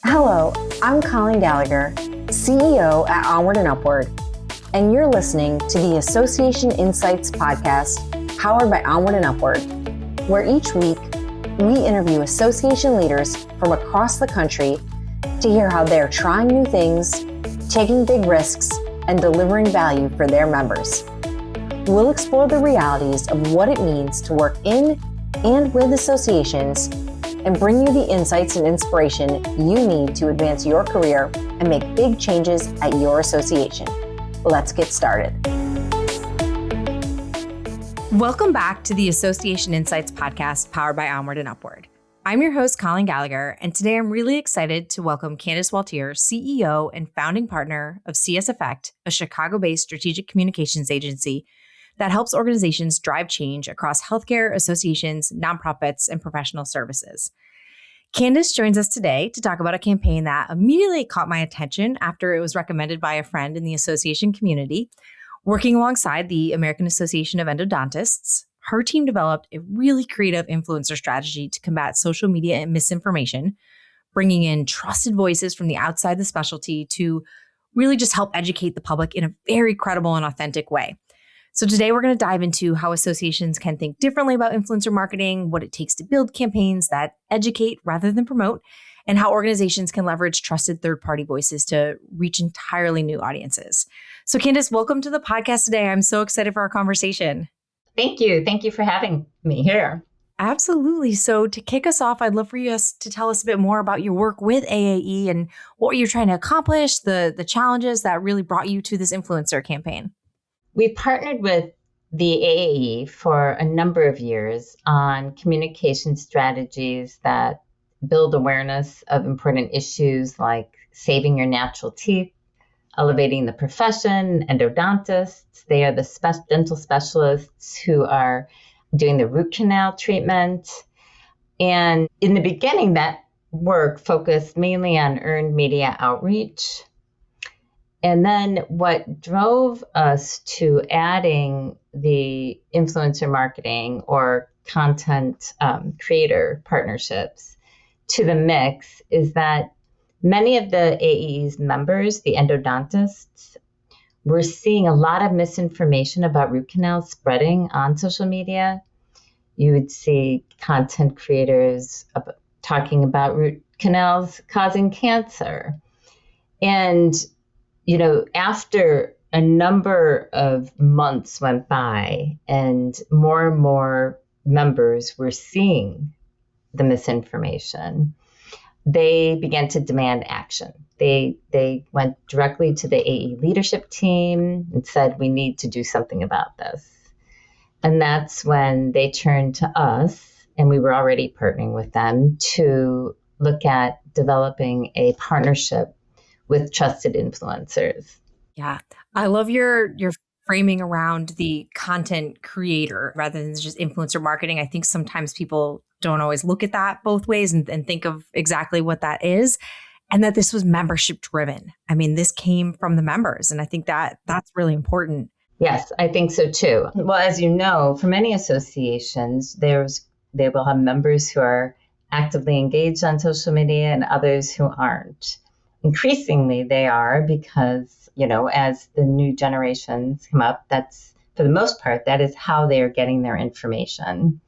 Hello, I'm Colleen Gallagher, CEO at OnWrd UpWrd, and you're listening to the Association Insights podcast powered by OnWrd UpWrd, where each week we interview association leaders from across the country to hear how they're trying new things, taking big risks, and delivering value for their members. We'll explore the realities of what it means to work in and with associations and bring you the insights and inspiration you need to advance your career and make big changes at your association. Let's get started. Welcome back to the Association Insights podcast powered by OnWrd UpWrd. I'm your host, Colleen Gallagher, and today I'm really excited to welcome Candice Warltier, CEO and founding partner of CS Effect, a Chicago-based strategic communications agency that helps organizations drive change across healthcare, associations, nonprofits, and professional services. Candice joins us today to talk about a campaign that immediately caught my attention after it was recommended by a friend in the association community. Working alongside the American Association of Endodontists, her team developed a really creative influencer strategy to combat social media and misinformation, bringing in trusted voices from the outside the specialty to really just help educate the public in a very credible and authentic way. So today we're going to dive into how associations can think differently about influencer marketing, what it takes to build campaigns that educate rather than promote, and how organizations can leverage trusted third-party voices to reach entirely new audiences. So Candice, welcome to the podcast today. I'm so excited for our conversation. Thank you. Thank you for having me here. Absolutely. So to kick us off, I'd love for you to tell us a bit more about your work with AAE and what you're trying to accomplish, the challenges that really brought you to this influencer campaign. We've partnered with the AAE for a number of years on communication strategies that build awareness of important issues like saving your natural teeth, elevating the profession, endodontists. They are the dental specialists who are doing the root canal treatment. And in the beginning, that work focused mainly on earned media outreach. And then what drove us to adding the influencer marketing or content creator partnerships to the mix is that many of the AAE's members, the endodontists, were seeing a lot of misinformation about root canals spreading on social media. You would see content creators talking about root canals causing cancer. And after a number of months went by and more members were seeing the misinformation, they began to demand action. They went directly to the AE leadership team and said, we need to do something about this. And that's when they turned to us, and we were already partnering with them to look at developing a partnership with trusted influencers. Yeah, I love your framing around the content creator rather than just influencer marketing. I think sometimes people don't always look at that both ways and think of exactly what that is, and that this was membership driven. I mean, this came from the members, and I think that that's really important. Yes, I think so too. Well, as you know, for many associations, they will have members who are actively engaged on social media and others who aren't. Increasingly, they are because, as the new generations come up, that's, for the most part, that is how they are getting their information.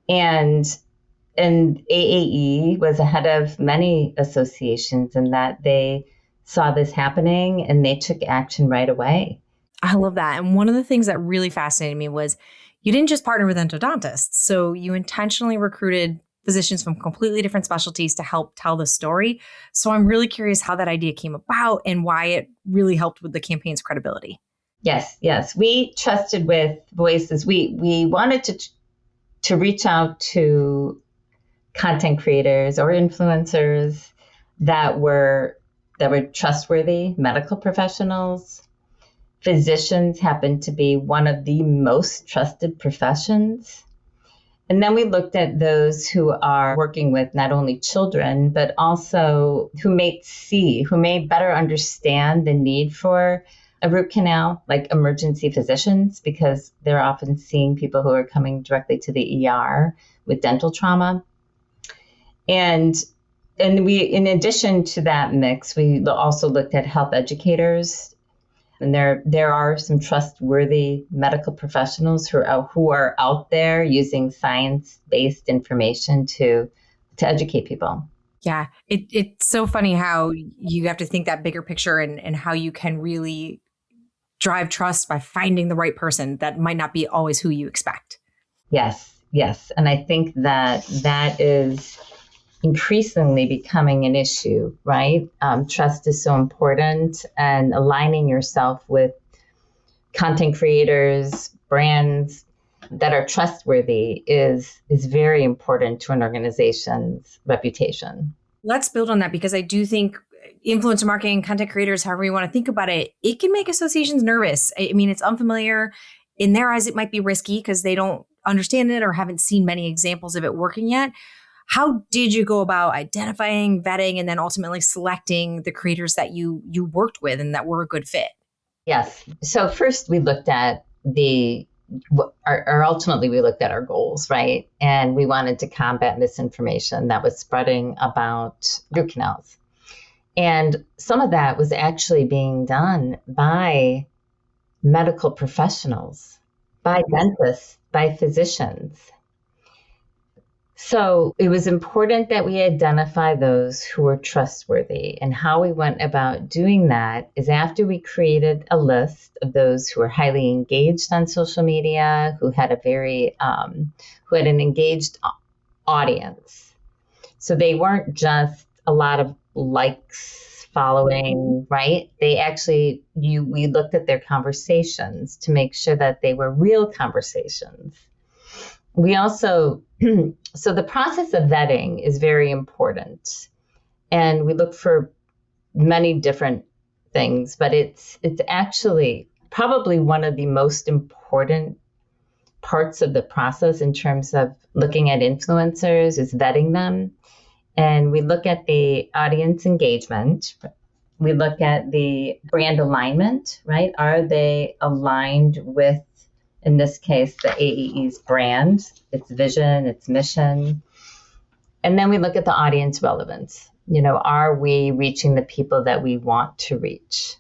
And AAE was ahead of many associations in that they saw this happening and they took action right away. I love that. And one of the things that really fascinated me was you didn't just partner with endodontists. So you intentionally recruited physicians from completely different specialties to help tell the story. So I'm really curious how that idea came about and why it really helped with the campaign's credibility. Yes. We trusted with voices. We wanted to reach out to content creators or influencers that were trustworthy medical professionals. Physicians happen to be one of the most trusted professions. And then we looked at those who are working with not only children, but also who may better understand the need for a root canal, like emergency physicians, because they're often seeing people who are coming directly to the ER with dental trauma. And And in addition to that mix, we also looked at health educators. And there are some trustworthy medical professionals who are out there using science-based information to educate people. Yeah, it's so funny how you have to think that bigger picture and how you can really drive trust by finding the right person that might not be always who you expect. Yes. And I think that is increasingly becoming an issue, right? Trust is so important, and aligning yourself with content creators, brands that are trustworthy is very important to an organization's reputation. Let's build on that, because I do think influencer marketing, content creators, however you want to think about it, it can make associations nervous. I mean, it's unfamiliar. In their eyes, it might be risky because they don't understand it or haven't seen many examples of it working yet. How did you go about identifying, vetting, and then ultimately selecting the creators that you worked with and that were a good fit? Yes. So first we looked at ultimately we looked at our goals, right? And we wanted to combat misinformation that was spreading about root canals. And some of that was actually being done by medical professionals, by dentists, by physicians. So it was important that we identify those who were trustworthy. And how we went about doing that is after we created a list of those who were highly engaged on social media, who had who had an engaged audience. So they weren't just a lot of likes, following, right? They actually, we looked at their conversations to make sure that they were real conversations. We also, so the process of vetting is very important, and we look for many different things, but it's actually probably one of the most important parts of the process in terms of looking at influencers is vetting them. And we look at the audience engagement. We look at the brand alignment, right? Are they aligned with, in this case, the AAE's brand, its vision, its mission? And then we look at the audience relevance. Are we reaching the people that we want to reach?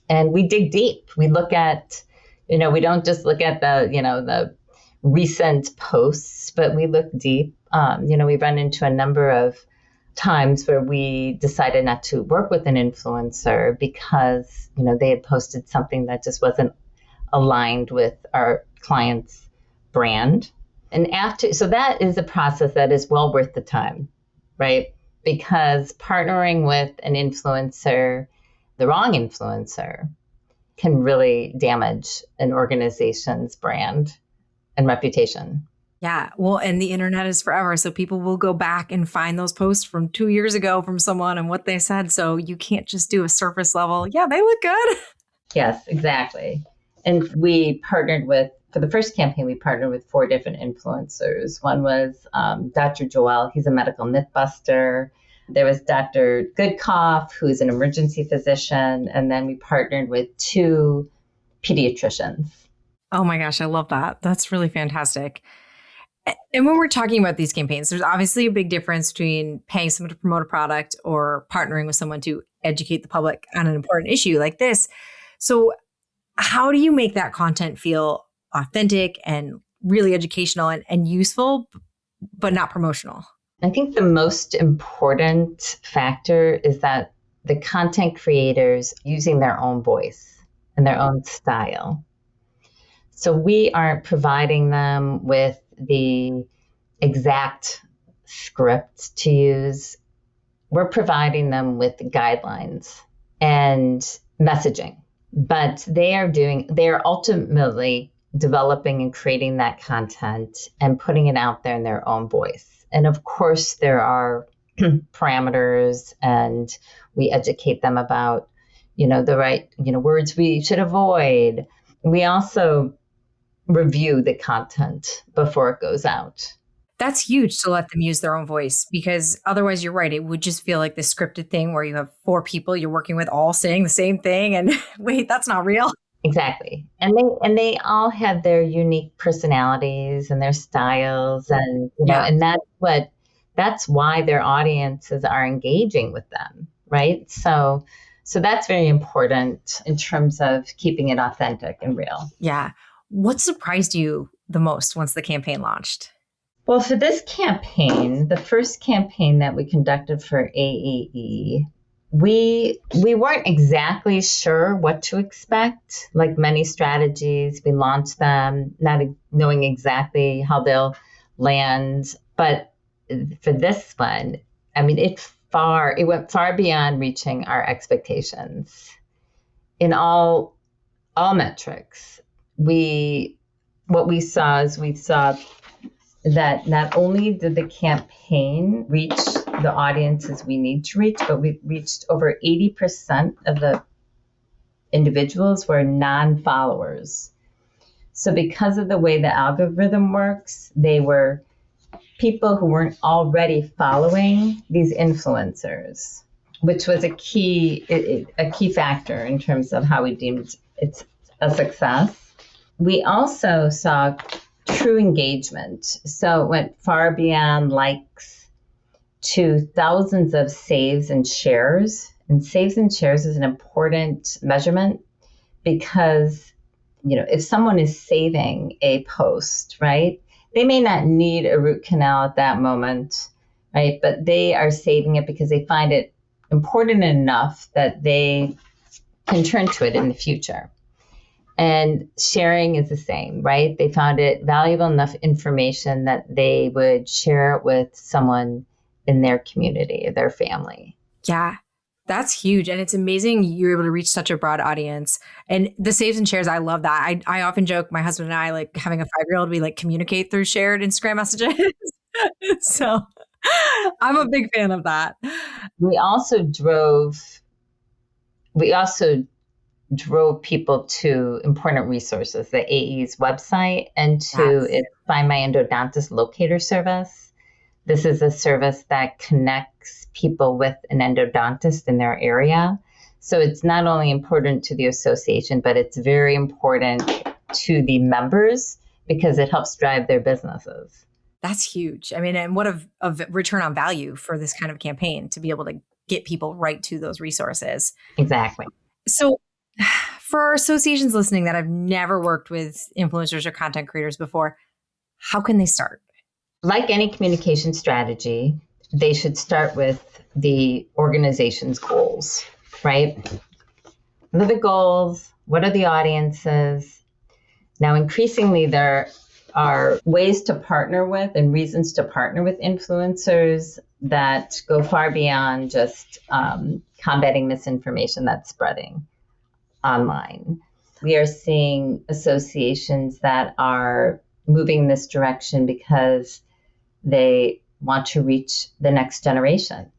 And we dig deep. We look at, we don't just look at the recent posts, but we look deep. We run into a number of times where we decided not to work with an influencer because, they had posted something that just wasn't aligned with our client's brand. And so that is a process that is well worth the time, right? Because partnering with an influencer, the wrong influencer, can really damage an organization's brand and reputation. Yeah. Well, and the internet is forever. So people will go back and find those posts from 2 years ago from someone and what they said. So you can't just do a surface level. Yeah, they look good. Yes, exactly. And we partnered for the first campaign, we partnered with 4 different influencers. One was Dr. Joel. He's a medical myth buster. There was Dr. Goodcoff, who's an emergency physician. And then we partnered with 2 pediatricians. Oh my gosh, I love that. That's really fantastic. And when we're talking about these campaigns, there's obviously a big difference between paying someone to promote a product or partnering with someone to educate the public on an important issue like this. So how do you make that content feel authentic and really educational and useful, but not promotional? I think the most important factor is that the content creators using their own voice and their own style. So we aren't providing them with the exact script to use. We're providing them with guidelines and messaging, but they are ultimately developing and creating that content and putting it out there in their own voice. And of course, there are parameters, and we educate them about, the right, words we should avoid. We also review the content before it goes out. That's huge to let them use their own voice, because otherwise, you're right, it would just feel like this scripted thing where you have 4 people you're working with all saying the same thing. And wait, that's not real. Exactly. And they all have their unique personalities and their styles, and and that's why their audiences are engaging with them, right? So that's very important in terms of keeping it authentic and real. Yeah. What surprised you the most once the campaign launched? Well, for this campaign, the first campaign that we conducted for AAE, we weren't exactly sure what to expect. Like many strategies, we launched them not knowing exactly how they'll land. But for this one, I mean, it went far beyond reaching our expectations in all metrics. What we saw that not only did the campaign reach the audiences we need to reach, but we reached over 80% of the individuals were non-followers. So because of the way the algorithm works, they were people who weren't already following these influencers, which was a key factor in terms of how we deemed it's a success. We also saw true engagement. So it went far beyond likes to thousands of saves and shares. And saves and shares is an important measurement because, if someone is saving a post, right, they may not need a root canal at that moment, right? But they are saving it because they find it important enough that they can turn to it in the future. And sharing is the same, right? They found it valuable enough information that they would share it with someone in their community, their family. Yeah, that's huge. And it's amazing you're able to reach such a broad audience. And the saves and shares, I love that. I often joke, my husband and I, like having a 5-year-old, we like communicate through shared Instagram messages. So I'm a big fan of that. We also drove people to important resources, the AE's website and to its Find My Endodontist locator service. This is a service that connects people with an endodontist in their area. So it's not only important to the association, but it's very important to the members because it helps drive their businesses. That's huge. I mean, and what a return on value for this kind of campaign to be able to get people right to those resources. Exactly. So for our associations listening that have never worked with influencers or content creators before, how can they start? Like any communication strategy, they should start with the organization's goals, right? What are the goals? What are the audiences? Now, increasingly, there are ways to partner with and reasons to partner with influencers that go far beyond just combating misinformation that's spreading online. We are seeing associations that are moving in this direction because they want to reach the next generation.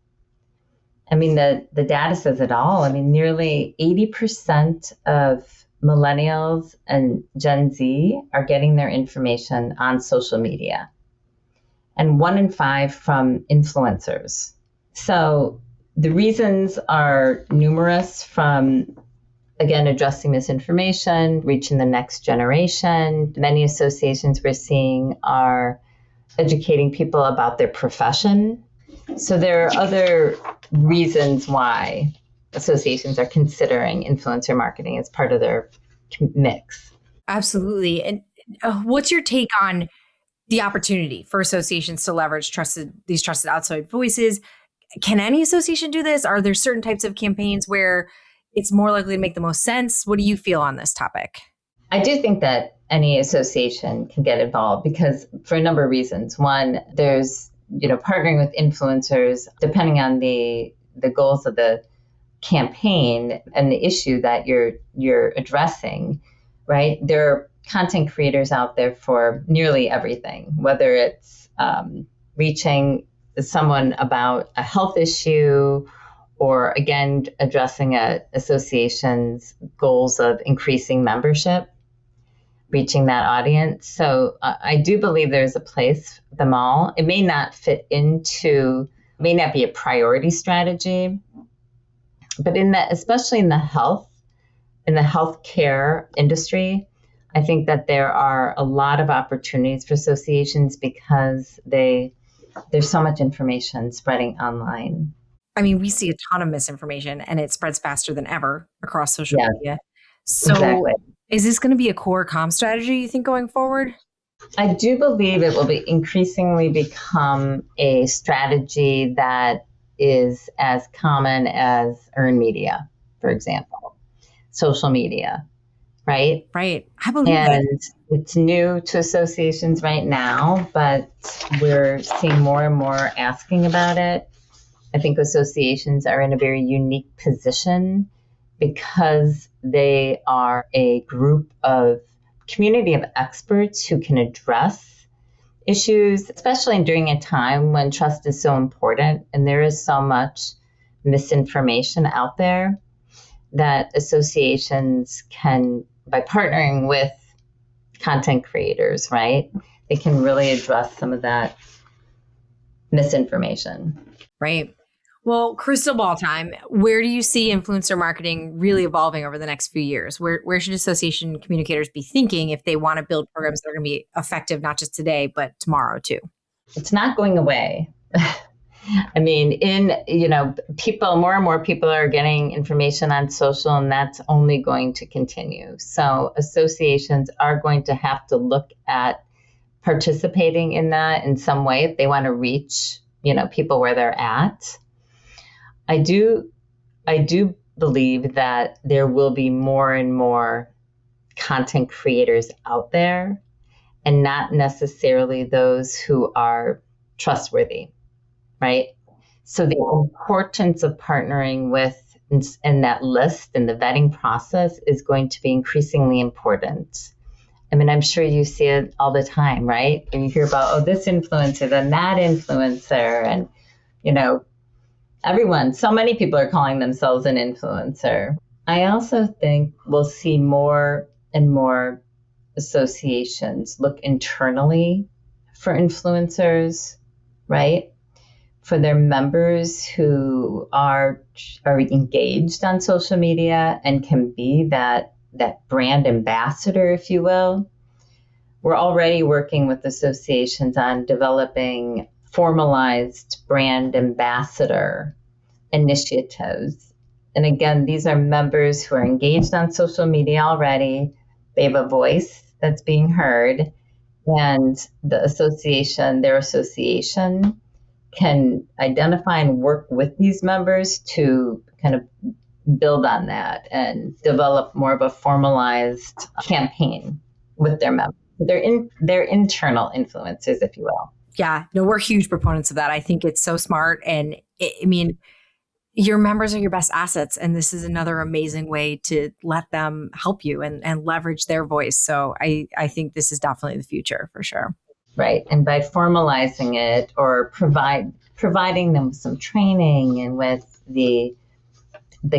I mean, the data says it all. I mean, nearly 80% of millennials and Gen Z are getting their information on social media, and 1 in 5 from influencers. So the reasons are numerous, from again, addressing misinformation, reaching the next generation. Many associations we're seeing are educating people about their profession. So there are other reasons why associations are considering influencer marketing as part of their mix. Absolutely. And what's your take on the opportunity for associations to leverage these trusted outside voices? Can any association do this? Are there certain types of campaigns where it's more likely to make the most sense? What do you feel on this topic? I do think that any association can get involved because for a number of reasons. One, there's, partnering with influencers, depending on the goals of the campaign and the issue that you're addressing, right? There are content creators out there for nearly everything, whether it's reaching someone about a health issue, or again, addressing a association's goals of increasing membership, reaching that audience. So I do believe there's a place for them all. It may not may not be a priority strategy, but especially in the healthcare industry, I think that there are a lot of opportunities for associations because they There's so much information spreading online. I mean, we see a ton of misinformation and it spreads faster than ever across social media. So exactly. Is this going to be a core comm strategy, you think, going forward? I do believe it will be increasingly become a strategy that is as common as earned media, for example, social media, right? Right. I believe and it's new to associations right now, but we're seeing more and more asking about it. I think associations are in a very unique position because they are a group of community of experts who can address issues, especially during a time when trust is so important and there is so much misinformation out there, that associations can, by partnering with content creators, right, they can really address some of that misinformation. Right. Well, crystal ball time. Where do you see influencer marketing really evolving over the next few years? Where should association communicators be thinking if they want to build programs that are going to be effective, not just today, but tomorrow too? It's not going away. I mean, people, more and more people are getting information on social, and that's only going to continue. So associations are going to have to look at participating in that in some way if they want to reach, people where they're at. I do believe that there will be more and more content creators out there, and not necessarily those who are trustworthy, right? So the importance of partnering with in that list and the vetting process is going to be increasingly important. I mean, I'm sure you see it all the time, right? And you hear about, this influencer, then that influencer, and, everyone, so many people are calling themselves an influencer. I also think we'll see more and more associations look internally for influencers, right? For their members who are engaged on social media and can be that brand ambassador, if you will. We're already working with associations on developing formalized brand ambassador initiatives. And again, these are members who are engaged on social media already. They have a voice that's being heard, and their association can identify and work with these members to kind of build on that and develop more of a formalized campaign with their members. They're internal influencers, if you will. Yeah, no, we're huge proponents of that. I think it's so smart. And your members are your best assets. And this is another amazing way to let them help you and leverage their voice. So I think this is definitely the future for sure. Right. And by formalizing it or providing them with some training and with the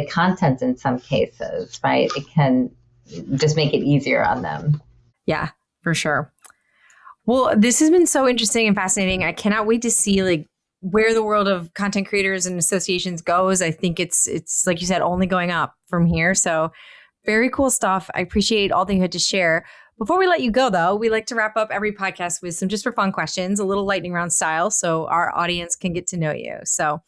content in some cases, right, it can just make it easier on them. Yeah, for sure. Well, this has been so interesting and fascinating. I cannot wait to see where the world of content creators and associations goes. I think it's like you said, only going up from here. So very cool stuff. I appreciate all that you had to share. Before we let you go, though, we like to wrap up every podcast with some just for fun questions, a little lightning round style, so our audience can get to know you. So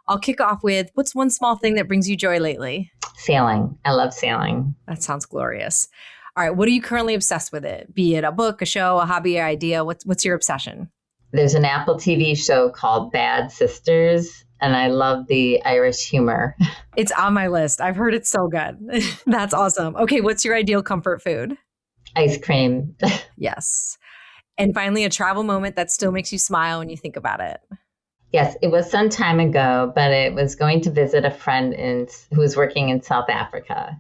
I'll kick off with, what's one small thing that brings you joy lately? Sailing. I love sailing. That sounds glorious. All right. What are you currently obsessed with it? Be it a book, a show, a hobby, or idea? What's your obsession? There's an Apple TV show called Bad Sisters, and I love the Irish humor. It's on my list. I've heard it's so good. That's awesome. Okay. What's your ideal comfort food? Ice cream. Yes. And finally, a travel moment that still makes you smile when you think about it. Yes, it was some time ago, but it was going to visit a friend who was working in South Africa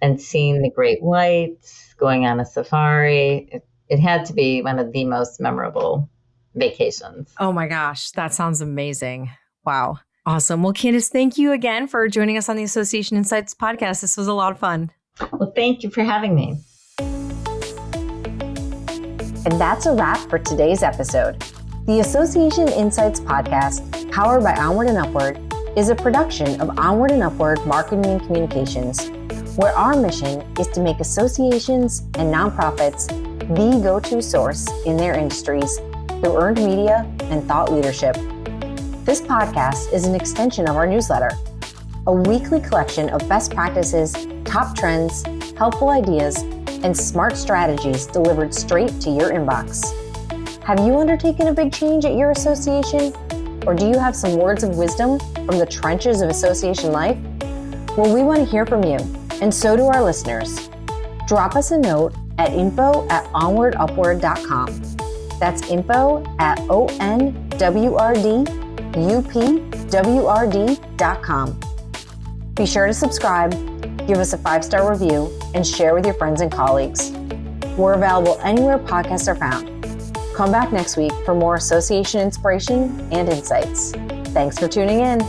and seeing the great whites, going on a safari. It had to be one of the most memorable vacations. Oh my gosh, that sounds amazing. Wow. Awesome. Well, Candice, thank you again for joining us on the Association Insights podcast. This was a lot of fun. Well, thank you for having me. And that's a wrap for today's episode. The Association Insights podcast, powered by OnWrd UpWrd, is a production of OnWrd UpWrd Marketing and Communications, where our mission is to make associations and nonprofits the go-to source in their industries through earned media, and thought leadership. This podcast is an extension of our newsletter, a weekly collection of best practices, top trends, helpful ideas, and smart strategies delivered straight to your inbox. Have you undertaken a big change at your association? Or do you have some words of wisdom from the trenches of association life? Well, we want to hear from you, and so do our listeners. Drop us a note at info@onwardupwrd.com. That's info@onwrd UpWrd.com. Be sure to subscribe, give us a 5-star review, and share with your friends and colleagues. We're available anywhere podcasts are found. Come back next week for more association inspiration and insights. Thanks for tuning in.